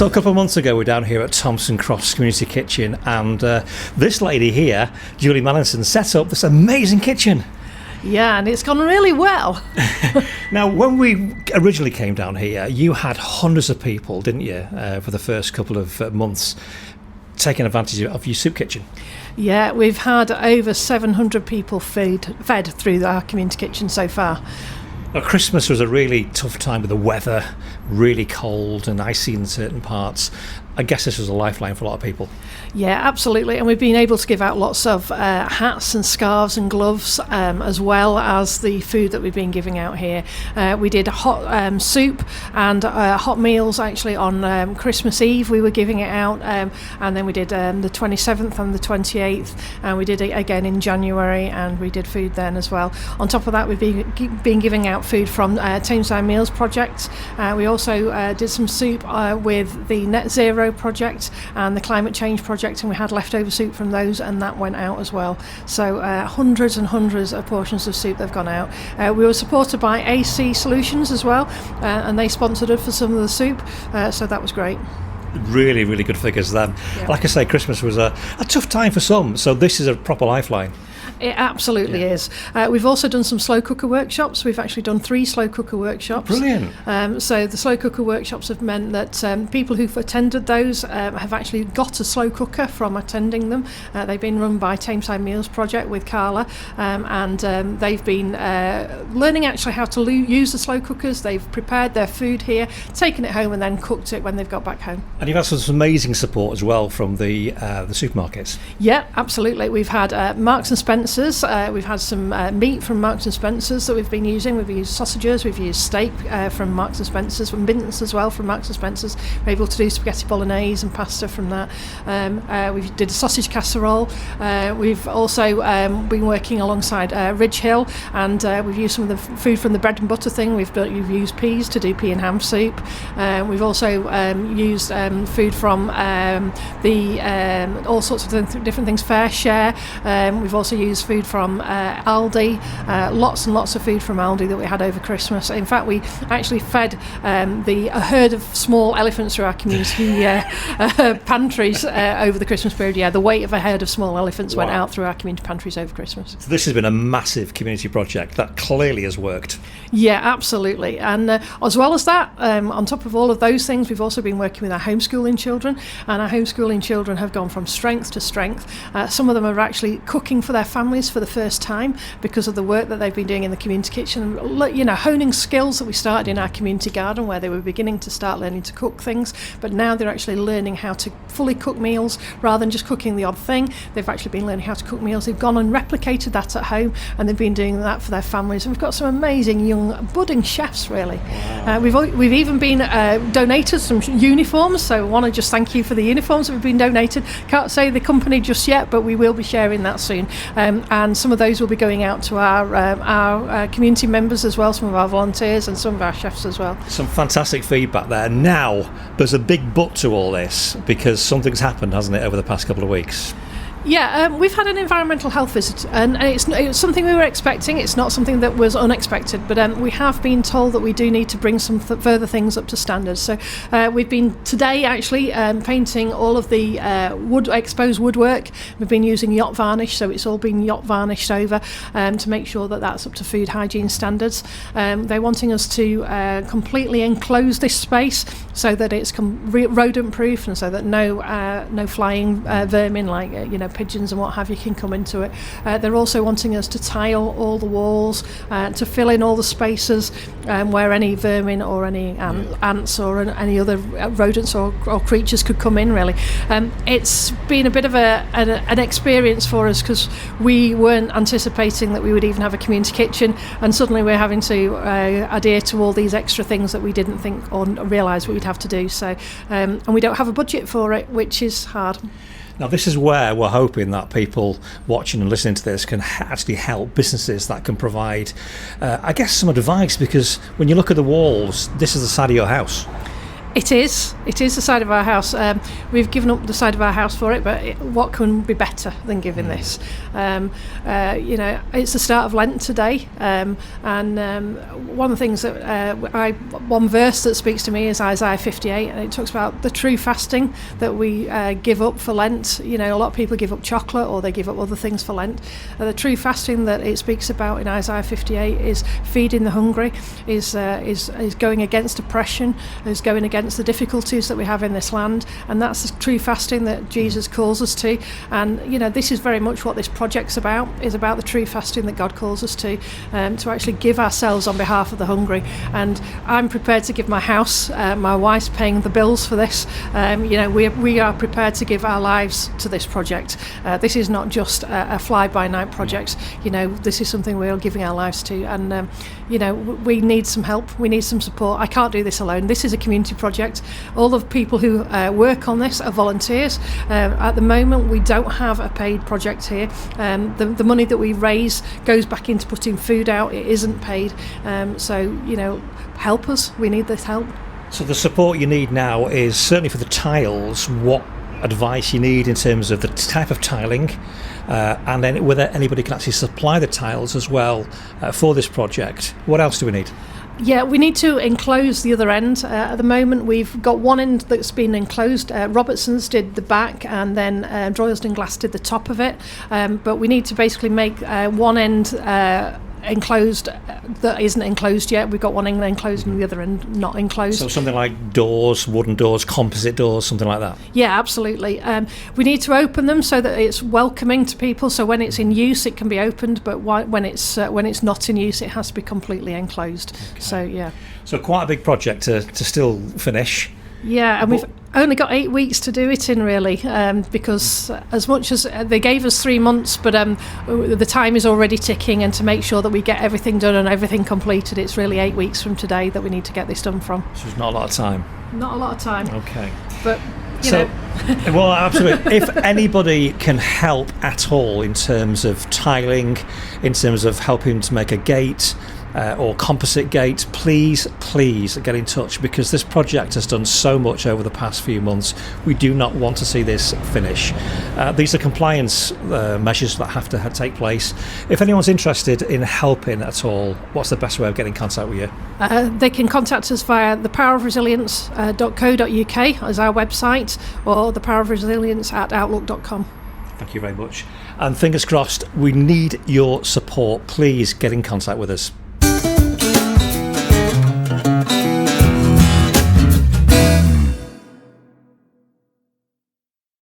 So a couple of months ago, we're down here at Thompson Cross Community Kitchen, and this lady here, Julie Mallinson, set up this amazing kitchen. Yeah, and it's gone really well. Now, when we originally came down here, you had hundreds of people, didn't you, for the first couple of months, taking advantage of your soup kitchen? Yeah, we've had over 700 people fed through our community kitchen so far. Well, Christmas was a really tough time with the weather, really cold and icy in certain parts. I guess this was a lifeline for a lot of people. Yeah, absolutely. And we've been able to give out lots of hats and scarves and gloves, as well as the food that we've been giving out here. We did hot soup and hot meals actually on Christmas Eve. We were giving it out. And then we did the 27th and the 28th. And we did it again in January, and we did food then as well. On top of that, we've been giving out food from Tameside Meals Project. We also did some soup with the Net Zero Project and the Climate Change Project, and we had leftover soup from those, and that went out as well. So hundreds and hundreds of portions of soup that have gone out. We were supported by AC Solutions as well, and they sponsored us for some of the soup, so that was great. Really, really good figures then. Yeah. Like I say, Christmas was a tough time for some, so this is a proper lifeline. It absolutely is. We've also done some slow cooker workshops. We've actually done 3 slow cooker workshops. Brilliant. So the slow cooker workshops have meant that people who've attended those have actually got a slow cooker from attending them. They've been run by Tameside Meals Project with Carla, and they've been learning actually how to use the slow cookers. They've prepared their food here, taken it home, and then cooked it when they've got back home. And you've had some amazing support as well from the supermarkets. Yeah, absolutely. We've had Marks and Spencer's. We've had some meat from Marks and Spencer's that we've been using. We've used sausages, we've used steak from Marks and Spencer's, from Bintons as well from Marks and Spencer's. We're able to do spaghetti bolognese and pasta from that. We did a sausage casserole. We've also been working alongside Ridge Hill, and we've used some of the food from the bread and butter thing. We've used peas to do pea and ham soup. We've also used food from all sorts of different things, Fair Share. We've also used food from Aldi, lots and lots of food from Aldi that we had over Christmas. In fact, we actually fed a herd of small elephants through our community pantries over the Christmas period. Yeah, the weight of a herd of small elephants went out through our community pantries over Christmas. So this has been a massive community project that clearly has worked. Yeah, absolutely. And as well as that, on top of all of those things, we've also been working with our homeschooling children, and our homeschooling children have gone from strength to strength. Some of them are actually cooking for their families for the first time because of the work that they've been doing in the community kitchen, honing skills that we started in our community garden, where they were beginning to start learning to cook things, but now they're actually learning how to fully cook meals rather than just cooking the odd thing. They've actually been learning how to cook meals. They've gone and replicated that at home, and they've been doing that for their families, and we've got some amazing young budding chefs really. Wow. We've even been donated some uniforms, so I want to just thank you for the uniforms that have been donated. Can't say the company just yet, but we will be sharing that soon. And some of those will be going out to our community members as well, some of our volunteers and some of our chefs as well. Some fantastic feedback there. Now, there's a big but to all this, because something's happened, hasn't it, over the past couple of weeks? Yeah, we've had an environmental health visit, and it's something we were expecting. It's not something that was unexpected, but we have been told that we do need to bring some further things up to standards. So we've been today actually painting all of the exposed woodwork. We've been using yacht varnish, so it's all been yacht varnished over to make sure that that's up to food hygiene standards. They're wanting us to completely enclose this space so that it's rodent proof, and so that no flying vermin like pigeons and what have you can come into it. They're also wanting us to tile all the walls, to fill in all the spaces where any vermin or any ants or any other rodents or creatures could come in really. It's been a bit of an experience for us, because we weren't anticipating that we would even have a community kitchen, and suddenly we're having to adhere to all these extra things that we didn't think or realise we'd have to do. So and we don't have a budget for it, which is hard. Now, this is where we're hoping that people watching and listening to this can actually help businesses that can provide, I guess, some advice, because when you look at the walls, this is the side of your house. It is the side of our house. We've given up the side of our house for it, but what can be better than giving this? It's the start of Lent today, and one of the things that one verse that speaks to me is Isaiah 58, and it talks about the true fasting that we give up for Lent. A lot of people give up chocolate or they give up other things for Lent. The true fasting that it speaks about in Isaiah 58 is feeding the hungry, is going against oppression, is going against the difficulties that we have in this land, and that's the true fasting that Jesus calls us to. And this is very much what this project's about, is about the true fasting that God calls us to actually give ourselves on behalf of the hungry. And I'm prepared to give my house. My wife's paying the bills for this. We are prepared to give our lives to this project. This is not just a fly-by-night project. This is something we are giving our lives to, and we need some help. We need some support. I can't do this alone. This is a community project. All the people who work on this are volunteers. At the moment, we don't have a paid project here. The money that we raise goes back into putting food out. It isn't paid. Help us. We need this help. So the support you need now is certainly for the tiles. What advice you need in terms of the type of tiling, and then whether anybody can actually supply the tiles as well for this project. What else do we need? Yeah, we need to enclose the other end. At the moment, we've got one end that's been enclosed. Robertson's did the back, and then Droylsden Glass did the top of it. But we need to basically make one end enclosed that isn't enclosed yet. We've got one end enclosed and the other end not enclosed. So something like doors, wooden doors, composite doors, something like that? Yeah, absolutely. We need to open them so that it's welcoming to people, so when it's in use it can be opened, but when it's not in use it has to be completely enclosed. Okay. So yeah. So quite a big project to still finish. Yeah, and we've only got 8 weeks to do it in, really, because as much as they gave us 3 months, but the time is already ticking, and to make sure that we get everything done and everything completed, it's really 8 weeks from today that we need to get this done from. So there's not a lot of time? Not a lot of time. Okay. But, well, absolutely. If anybody can help at all in terms of tiling, in terms of helping to make a gate, or composite gates, please get in touch, because this project has done so much over the past few months. We do not want to see this finish. These are compliance measures that have to take place. If anyone's interested in helping at all, what's the best way of getting in contact with you? They can contact us via thepowerofresilience.co.uk as our website, or thepowerofresilience@outlook.com. Thank you very much. And fingers crossed, we need your support. Please get in contact with us.